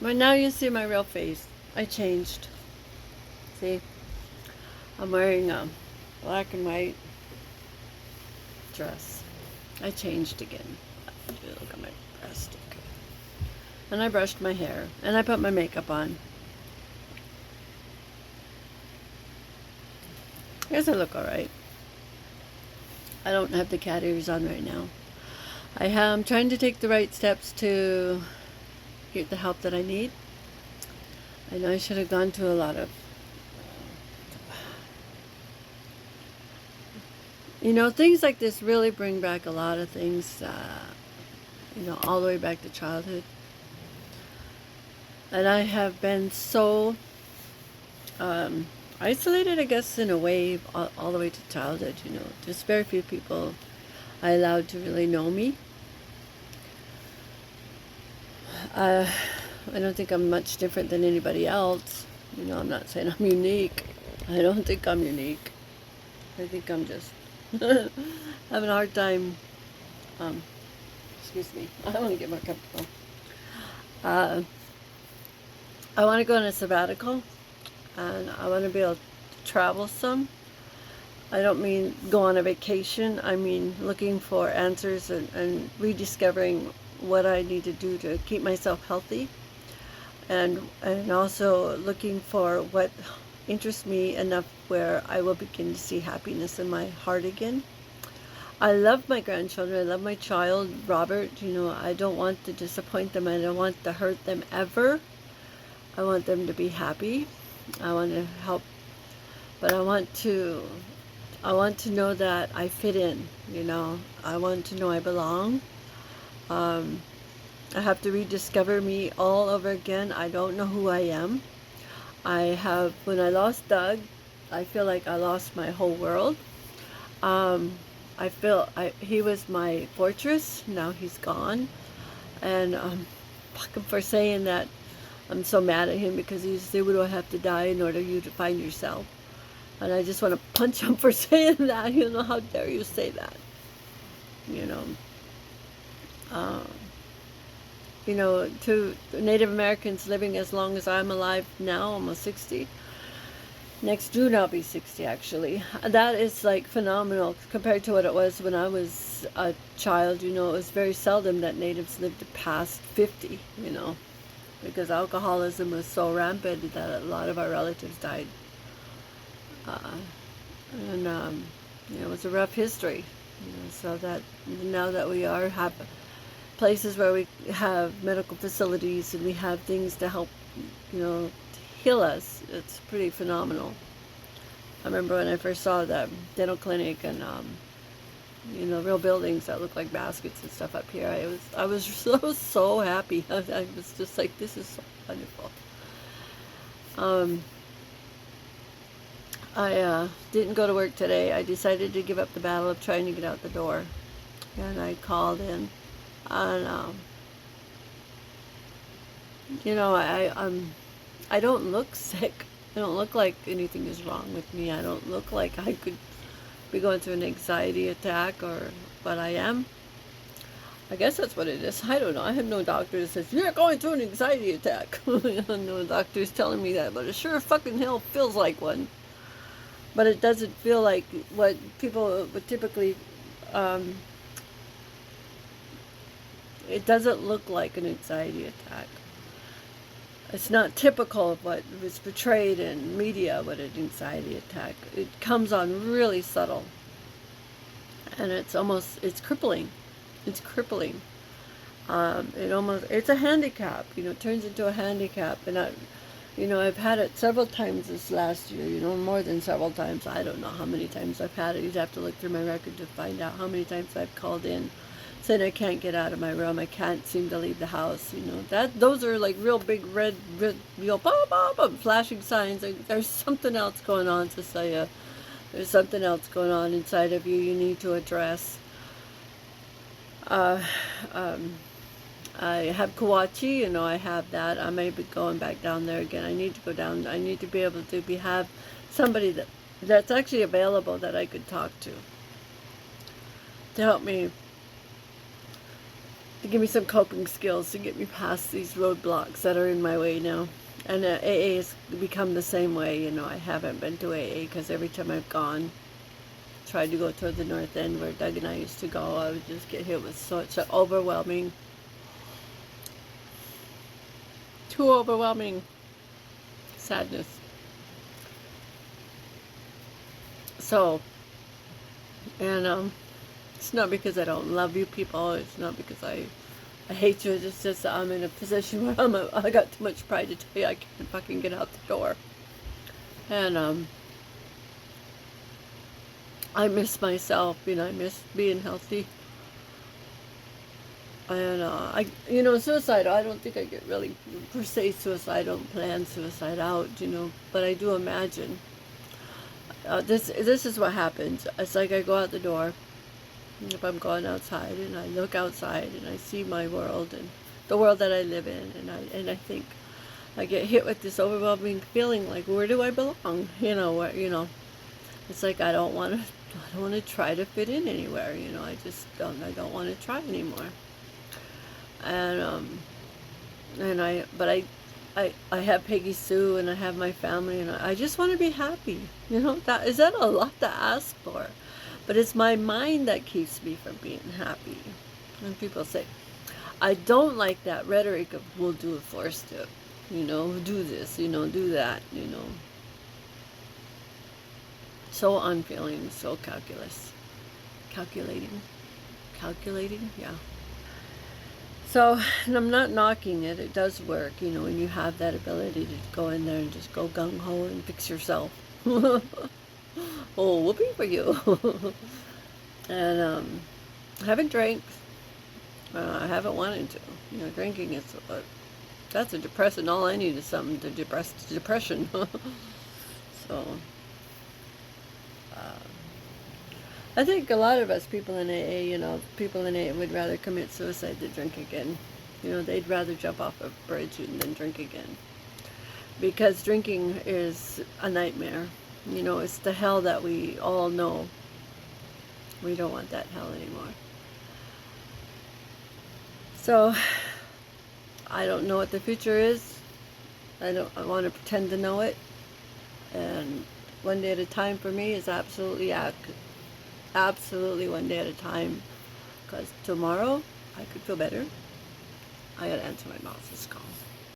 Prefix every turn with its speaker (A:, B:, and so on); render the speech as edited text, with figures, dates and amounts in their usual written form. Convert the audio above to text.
A: But now you see my real face. I changed. See? I'm wearing a black and white dress. I changed again. Look at my breast. Okay. And I brushed my hair. And I put my makeup on. I guess I look alright. I don't have the cat ears on right now. I am trying to take the right steps to get the help that I need. I know I should have gone to a lot of, things like this really bring back a lot of things, all the way back to childhood. And I have been so isolated, I guess, in a way, all the way to childhood. Just very few people I allowed to really know me. I don't think I'm much different than anybody else. I'm not saying I'm unique. I don't think I'm unique. I think I'm just having a hard time. Excuse me. I want to get more comfortable. I want to go on a sabbatical, and I want to be able to travel some. I don't mean go on a vacation. I mean looking for answers and rediscovering what I need to do to keep myself healthy, and also looking for what interests me enough where I will begin to see happiness in my heart again. I love my grandchildren. I love my child, Robert. I don't want to disappoint them. I don't want to hurt them ever. I want them to be happy. I want to help, but I want to know that I fit in. I want to know I belong. I have to rediscover me all over again. I don't know who I am. When I lost Doug, I feel like I lost my whole world. He was my fortress. Now he's gone. And fuck him for saying that. I'm so mad at him because he said, "Would I have to die in order you to find yourself?" And I just want to punch him for saying that. How dare you say that? Uh, to Native Americans living as long as I'm alive now, almost 60. Next June I'll be 60, actually. That is like phenomenal compared to what it was when I was a child. It was very seldom that natives lived past 50, because alcoholism was so rampant that a lot of our relatives died. And it was a rough history. So that now that we have places where we have medical facilities and we have things to help, to heal us, it's pretty phenomenal. I remember when I first saw the dental clinic and real buildings that look like baskets and stuff up here. I was so happy. I was just like, this is so wonderful. I didn't go to work today. I decided to give up the battle of trying to get out the door, and I called in, and I don't look sick. I don't look like anything is wrong with me. I don't look like I could be going through an anxiety attack, but I am. I guess that's what it is. I don't know. I have no doctor that says, "You're going through an anxiety attack." No doctor's telling me that, but it sure fucking hell feels like one. But it doesn't feel like what people would typically, it doesn't look like an anxiety attack. It's not typical of what was portrayed in media, what an anxiety attack. It comes on really subtle. And it's crippling. It's crippling. It's a handicap, it turns into a handicap. And I've had it several times this last year, more than several times. I don't know how many times I've had it. You'd have to look through my record to find out how many times I've called in saying I can't get out of my room. I can't seem to leave the house. Those are like real big red flashing signs. There's something else going on, Cecilia. There's something else going on inside of you need to address. I have Kawachi, I have that. I may be going back down there again. I need to go down. I need to be able to have somebody that's actually available that I could talk to help me to give me some coping skills to get me past these roadblocks that are in my way now. And AA has become the same way. You know, I haven't been to AA because every time I've gone, tried to go toward the north end where Doug and I used to go, I would just get hit with such an overwhelming, too overwhelming sadness. So, and it's not because I don't love you people. It's not because I hate you. It's just that I'm in a position where I got too much pride to tell you I can't fucking get out the door. And I miss myself. You know, I miss being healthy. And suicidal. I don't think I get really per se suicidal, plan suicide out. You know, but I do imagine. This is what happens. It's like I go out the door. If I'm going outside and I look outside and I see my world and the world that I live in, and I think I get hit with this overwhelming feeling like, where do I belong? It's like I don't want to try to fit in anywhere. You know, I don't want to try anymore. But I have Peggy Sue and I have my family and I just want to be happy. You know, that a lot to ask for. But it's my mind that keeps me from being happy. And people say, I don't like that rhetoric of we'll do it, forced it. You know, do this, you know, do that, you know. So unfeeling, so calculating, yeah. So, and I'm not knocking it, it does work, you know, when you have that ability to go in there and just go gung-ho and fix yourself. Oh, whoopee for you. And I haven't drank. I haven't wanted to. You know, drinking is that's a depressant. All I need is something to depress depression. So I think a lot of us people in AA, you know, people in AA would rather commit suicide than drink again. You know, they'd rather jump off a bridge than drink again. Because drinking is a nightmare. You know, it's the hell that we all know. We don't want that hell anymore. So, I don't know what the future is. I want to pretend to know it. And one day at a time for me is absolutely one day at a time. Because tomorrow, I could feel better. I gotta answer my boss's call.